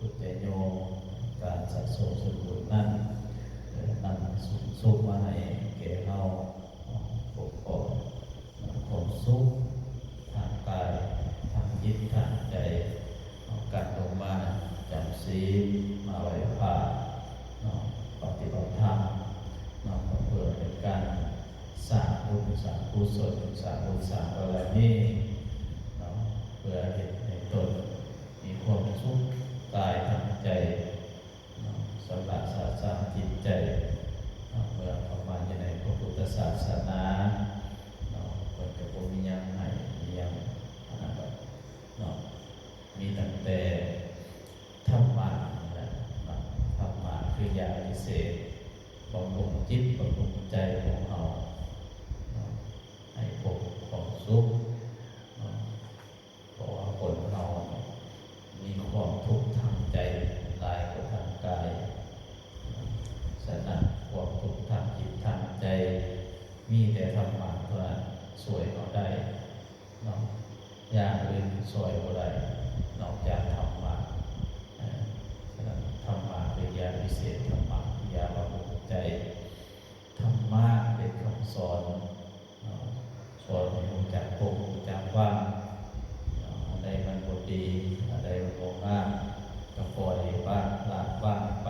พุทธโยการสะสมสุขนั้นนำสุขมาให้แก่เราปกป้องความสุขทางกายทางจิตทางใจการลงมาจำศีลมาไหว้พระปฏิบัติธรรมเพื่อเป็นการสร้างบุญสร้างกุศลสร้างบุญสร้างบารมีเพื่อให้ตนมีความสุขกายทางใจสำหรับสร้างจิตใจเมื่อเข้ามาในพระพุทธศาสนาก็จะบ่มีอย่างไหนมีอย่างมีตั้งแต่ธรรมะธรรมะคือยาพิเศษบำรุงจิตบำรุงใจของเราให้พบความสุขเพราะว่าคนเรามีความทุกข์ทางใจหลายกว่าทางกายฉะนั้นความทุกข์ทางจิตทางใจมีแต่ธรรมะเท่านั้นช่วยเราได้อย่างอื่นช่วยเราได้นอกจากธรรมะฉะนั้นธรรมะเป็นยาพิเศษธรรมะยาบำรุงใจธรรมะเป็นคำสอนสอนให้รู้จักพบรู้จักว่างอะไรมันบ่ดีอะไรมันบ่งามก็ปล่อยว่างละว่างไป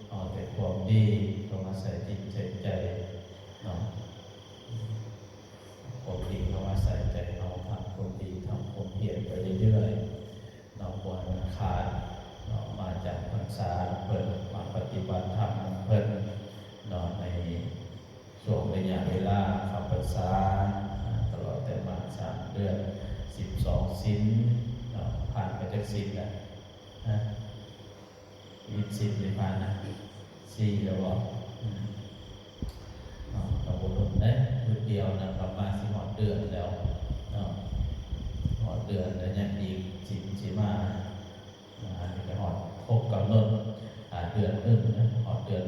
เอาแต่ความดีเข้ามาใส่จิตใส่ใจความดีเข้ามาใส่ใจเราทำความดีทำความเพียรไปเรื่อยๆเราควรมันขาดมาจากพรรษาเพิ่นมาปฏิบัติธรรมเพิ่นในช่วงระยะเวลาเข้าพรรษาตลอดแต่มา3 เดือน12 ศีลผ่านไปจากศีลแล้วอีกศีลผ่านนะ4แล้วบ่เราบ่รู้ได้มื้อเดียวนะประมาณสิฮอดเดือนแล้วฮอดเดือนแล้วยังอีกศีลสิมาอันนี้ก็ฮอดครบกำหนดเดือนนึงนะฮอดเดือน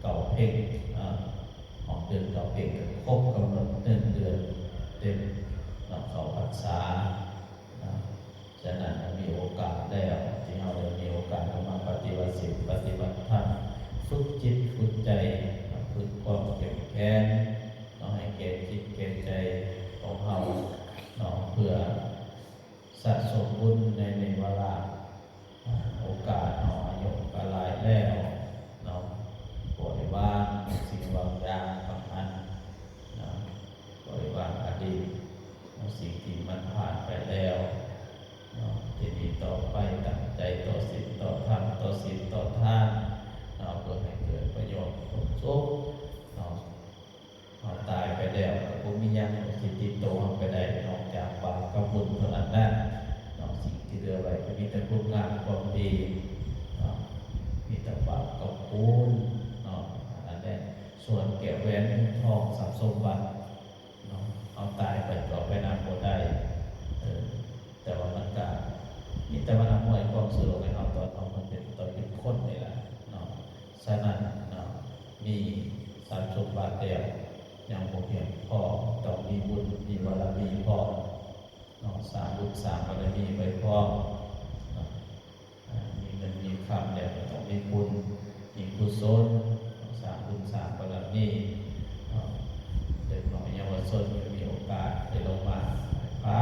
เก่าเพ่งฮอดเดือนเก่าเพ่งครบกำหนด1 เดือนเต็มเข้าพรรษาฉะนั้นมีโอกาสแล้วที่เราได้มีโอกาสมาปฏิบัติศีลปฏิบัติธรรมฝึกจิตฝึกใจฝึกความเข้มแข็งให้แก่จิตแก่ใจของเราเพื่อสะสมบุญในเวลาโอกาสอายุก็หลายแล้วปล่อยวางสิ่งบางอย่างบางอันปล่อยวางอดีตสิ่งที่มันผ่านไปแล้วที่ดีต่อไปตั้งใจต่อศีลต่อธรรมต่อศีลต่อทานเพื่อให้เกิดประโยชน์ผลสุขตายไปแล้วก็มีอย่างสิติดตัวไปได้นอกจากบาปกับบุญเท่านั้นสิ่งที่เหลือไว้ก็มีแต่คุณงามความดีมีแต่บาปกับบุญอันนั้นส่วนแก้วแหวนทองทรัพย์สมบัติเอาตายไปก็ไปนำบ่ได้แต่ว่ามันก็มีแต่ว่าอำนวยความสะดวกให้เราตอนมันเป็นคนนี่แหละฉะนั้นมีทรัพย์สมบัติเดียวยังบ่เพียงพอต้องมีบุญมีบารมีพอสร้างบุญสร้างบารมีไว้พอมีเงินมีคำเนี่ยต้องมีบุญมีกุศลสร้างบุญสร้างบารมีเด็กน้อยเยาวชนมีโอกาสได้ลงมาพระ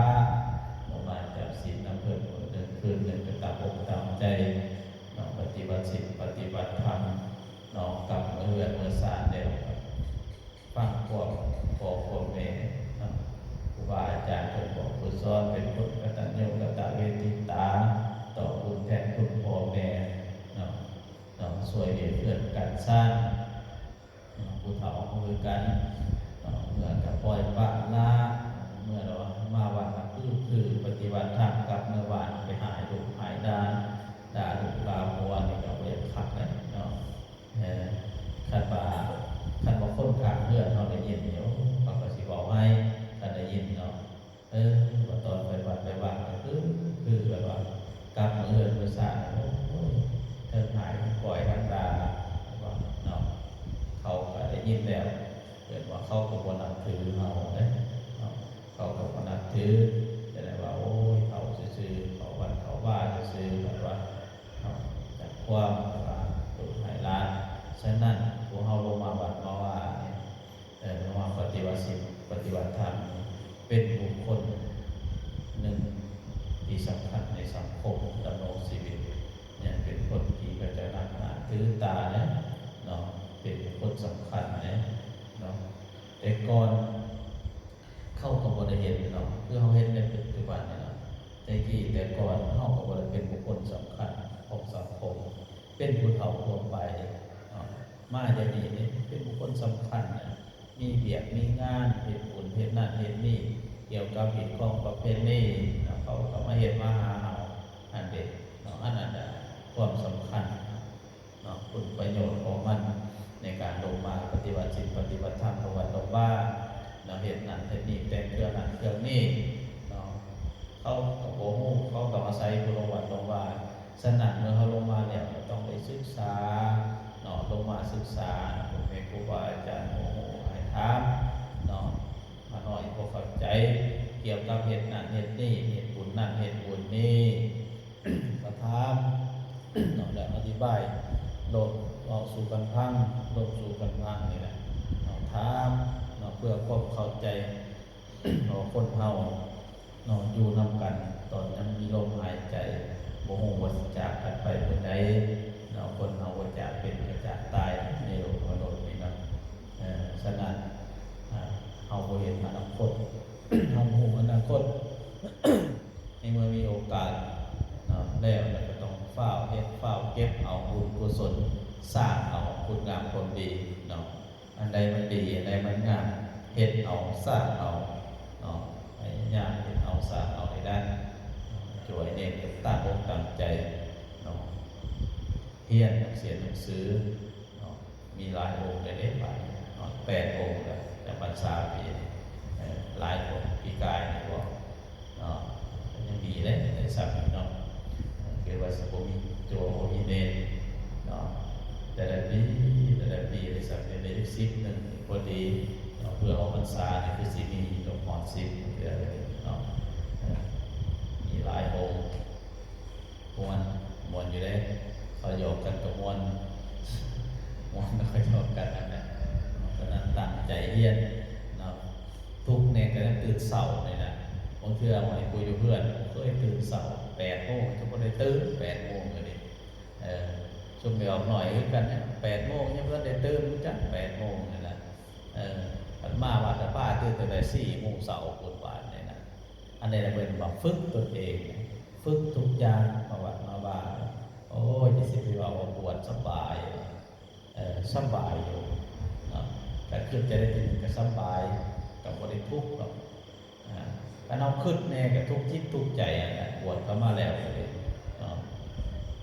ลงมาจับศีลนำเพิ่นเดินคืนเดินไปตามอกตามใจปฏิบัติศีลปฏิบัติธรรมกลับมาเฮือนเมื่อสานเดียวฟังความพ่อความแม่ครูบาอาจารย์เพิ่นบอกเพิ่นสอนเป็นพุทธกตัญญูกตเวทิตาต่อคุณแทนคุณพ่อแม่ช่วยเหลือเพื่อนกันสร้างผู้เฒ่ามือกันเมื่อกับปล่อยปละละเมื่อเรามาวันคือปฏิบัติธรรมกับเมื่อวานไปหายดุหายด่าดุลาหัวนี่ก็เรียกขัดเลยขัดบาขัดบอกคนขางเพื่อนเขาได้ยินเดี๋ยวเขาก็สิบอกให้ขัดได้ยินว่าตอนไปวัดก็คือแบบว่ากลับมาเอื้อนภาษาเธอหายปล่อยทันดาว่าเขาก็ได้ยินแล้วเกิดว่าเขาก็บ่นับถือเราเขาก็บ่นับถือแต่ว่าโอ้ยเขาซื่อเขาวันเขาว่าซื่อแบบว่า ความตุหายล้านฉะนั้นพวกเราลงมาวัดมาว่าเนี่ยลงมาปฏิบัติศีลปฏิบัติธรรมเป็นบุคคลหนึ่งที่สำคัญในสังคมดำรงชีวิตเนี่ยเป็นคนที่ก็จะนักหนาถือตาเนี่ยเนาะเป็นคนสำคัญเนี่ยเนาะแต่ก่อนเข้ากับบริเหตุเนาะคือเขาเห็นในปัจจุบันเนี่ยเนาะแต่ก่อนเข้ากับบริเป็นบุคคลสำคัญของสังคมเป็นผู้เฒ่าทั่วไปเนาะมาจะมีนี่เป็นบุคคลสำคัญนะมีเบียดมีงานเหตุผลเหตุนั่นเหตุนี้เกี่ยวกับเหตุของประเพณีเขาก็มาเหตุมาหาเราอันเด็กเนาะอันนั้นความสำคัญเนาะคุณประโยชน์ของมันในการลงมาปฏิบัติศีลปฏิบัติธรรมประวัติลงบ้านเราเหตุนั้นเหตุนี้แต่งเครื่องนั้นเครื่องนี้เนาะเขาโอ้โหเขาต้องอาศัยประวัติลงบ้านสนั่นเมื่อเขาลงมาเนี่ยต้องไปศึกษาเนาะลงมาศึกษาคุณแม่ครูบาอาจารย์โอ้โหให้ถามเนาะมาหน่อยพอเข้าใจเกี่ยวกับเหตุนั้นเหตุนี้เหตุบุญนั้นเหตุบุญนี้ก็ถามเนาะแล้วอธิบายโลดออกสู่กันพังโลดสู่กันพังนี่แหละเนาะถามเนาะเพื่อความเข้าใจเนาะคนเฮาเนาะอยู่นำกันตอนยังมีลมหายใจบ่ฮู้ว่าสิจากกันไปเมื่อใดเนาะคนเฮาว่าจากเป็นก็จากตายในโลกมนุษย์นี่เนาะฉะนั้นเฮาบ่เห็นอนาคตเฮาบ่ฮู้อนาคตในเมื่อมีโอกาสเนาะแล้วก็ต้องฝ้าวเฮ็ดฝ้าวเก็บเอาบุญกุศลสร้างเอาคุณงามความดีเนาะอันใดมันดีอันใดมันงามเฮ็ดเอาสร้างเอาเนาะให้ญาติเฮ็ดเอาสร้างเอาให้ได้ช่วยเน้นตั้งอกตั้งใจเนาะเรียนเสียนหนังสือเนาะมีหลายองค์ได้ไปเนาะ8องค์แล้วแต่พรรษาปีหลายองค์ปีกายนี่บ่เนาะยังดีเลยได้สักเนาะคือว่าสิบ่มีโจบ่มีเนรเนาะแต่ละปีได้สักได้10นึงพอดีเนาะเพื่อออกพรรษาเนี่ยคือสิมีดอกหอด10เดือนเนาะมีหลายองค์มวนอยู่ได้เขาโยกกันกับมวนแล้วเขาโยกกันนะฉะนั้นตั้งใจเรียนเนาะทุกเนี่ยก็ต้องตื่นเช้าเลยนะบางเทื่อหอยคุยกับเพื่อนเคยตื่นเช้า8 โมงทุกคนได้ตื่น8 โมงเลยดิช่วงเดียวหน่อยขึ้นกันเนี่ย8 โมงยังเพื่อนได้ตื่นจัง8 โมงนี่แหละมันมาวัดแต่ป้าตื่นแต่4 โมงเช้าคนวานเนี่ยนะอันนี้เราเป็นแบบฝึกตัวเองฝึกทุกอย่างมาวัดมาบ้านโอ้ยจะสิบปีว่าปวดสบายสบายอยู่แต่ขึ้นจะได้ถึงก็สบายกับบริทุกข์หรอกการเอาขึ้นเนี่ยกับทุกจิตทุกใจปวดก็มาแล้วเลย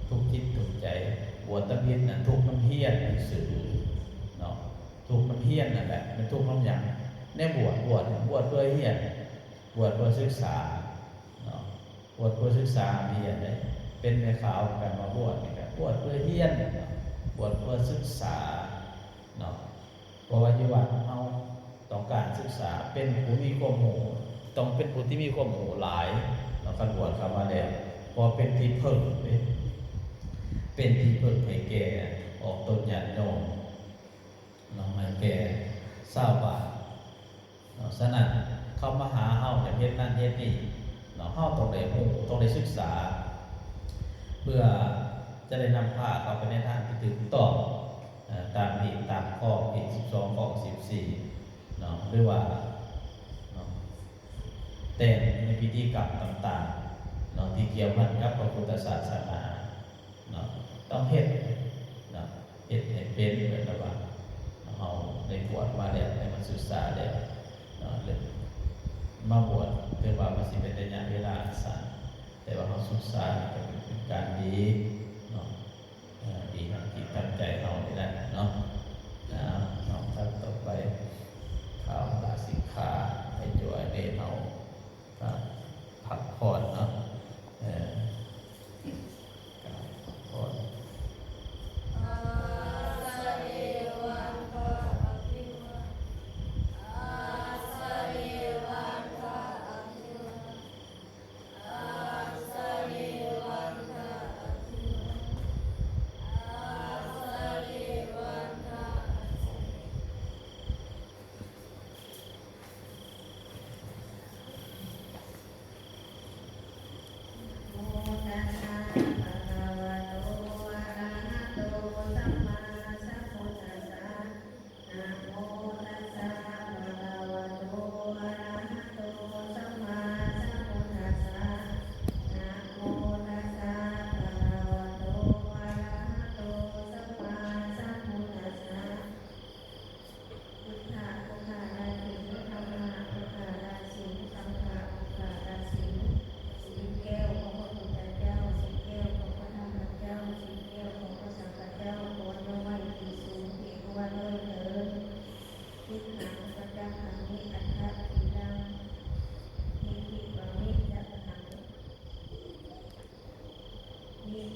ทุกจิตทุกใจปวดตะเพียนน่ะทุกน้ำเพี้ยนสื่อเนาะทุกน้ำเพี้ยนนั่นแหละเป็นทุกน้ำหยังเนี่ยบวชเพื่อเฮียนบวชเพื่อศึกษาเนาะบวชเพื่อศึกษาเฮียนเลยเป็นในข่าวกันมาบวชนี่ครับบวชเพื่อเฮียนบวชเพื่อศึกษาเนาะเพราะว่าที่วัดเราต้องการศึกษาเป็นผู้มีความรู้ต้องเป็นผู้ที่มีความรู้หลายเราคันบวชเข้ามาแล้วพอเป็นที่พึ่งเป็นที่พึ่งให้แก่ออกตนญาติโยมน้องให้แก่ทราบว่าฉะนั้นเขามาหาเฮาจากเฮ็ดนั่นเฮ็ดนี่เฮาต้องได้รู้ต้องได้ศึกษาเพื่อจะได้นำพาเขาไปในทางที่ถูกต้องตามเหตุตามข้อที่12ข้อ14เนาะหรือว่าแต่ในพิธีกรรมต่างๆเนาะที่เกี่ยวพันกับพระพุทธศาสนาเนาะต้องเฮ็ดเนาะเฮ็ดให้เป็นเหมือนกับว่าเฮาได้บวชมาแล้วได้มาศึกษาแล้วเนาะมาบวชเพื่อว่ามันสิเป็นระยะเวลาสั้นแต่ว่าเฮาศึกษาก็เป็นการดีเนาะดีทางจิตทางใจเฮานี่แหละเนาะน้องท่านต่อไปข่าวลาสิกขาให้จ่วยในเฮาพักผ่อนเนาะผ่อน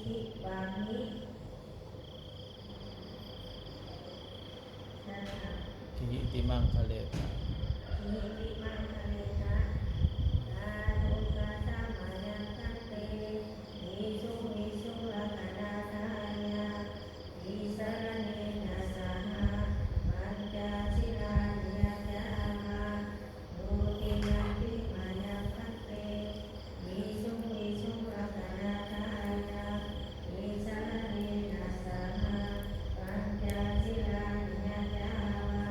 ทิวามินะทิติมังคะเลนะ ทิติมังคะเลนะอานุกาตมายังคันเตมิสุมิสุลักนาทายาวิสารเนนะสหปัญจศีลานิยจามะมุติยัมปิมายังคันเตมิสุมิสุลักนาทายาวิสารเนนะสหปัญจศีลานิยจามะ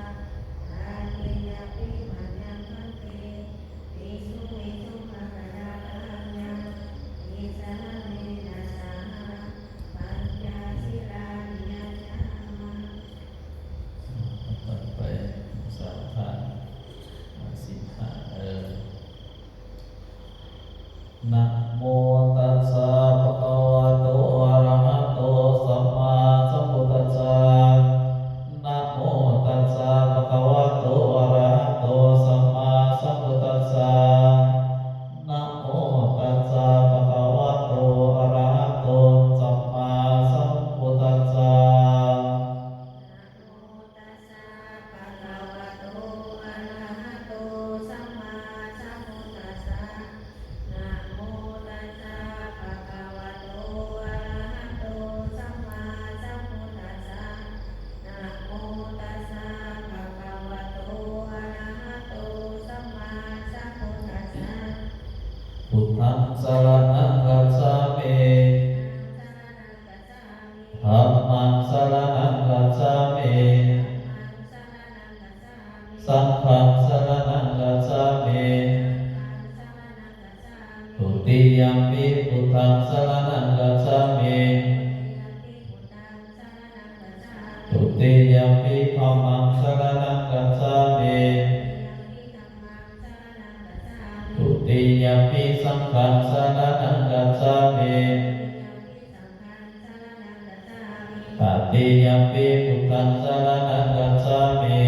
อาทิยาปิมายังคันเตมิสุมิสุลักนาทายาวิสารเนนะสหปัญจศีลานิยจามะ ต่อไปสามทานสิบห้านะโมตัสสะภะคะวะโตอะระหะโตสัมมาสัมพุทธัสสะนะโมตัสสะภะคะวะโตอะระหะโตสัมมาสัมพุทธัสสะนะโมตัสสะภะคะวะโตอะระหะโตสัมมาสัมพุทธัสสะ นะโมตัสสะภะคะวะโตอะระหะโตสัมมาสัมพุทธัสสะนะโมตัสสะภะคะวะโตอะระหะโตสัมมาสัมพุทธัสสะนะโมตัสสะภะคะวะโตอะระหะโตสัมมาสัมพุทธัสสะ พุทธังสรณังคัจฉามิธัมมังสรณังคัจฉามิสังฆังสรณังคัจฉามิทุติยัมปิพุทธังสรณังคัจฉามิทุติยัมปิธัมมังสรณังคัจฉามิทุติยัมปิสังฆังสรณังคัจฉามิตติยัมปิพุทธังสรณังคัจฉามิ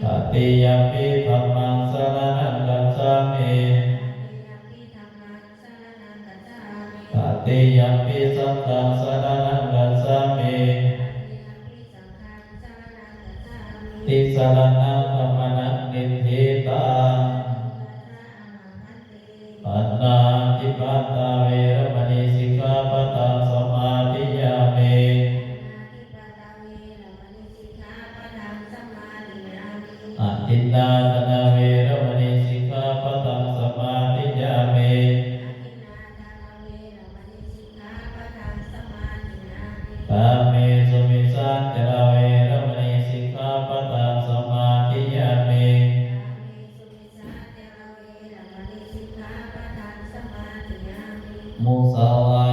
ตติยัมปิธัมมังสรณังคัจฉามิตติยัมปิสังฆังสรณังคัจฉามิติสรณังคัมมนังนิทธิตังปัญญาทิปัตตาเวรมณีสิกขาปะทังสมาธิยามิอทินนาทนาเวรมณีสิกขาปะทังสมาธิยามิกาเมสุมิสัจจาเวรมณีสิกขาปะทังสมาธิยามิมุสาวา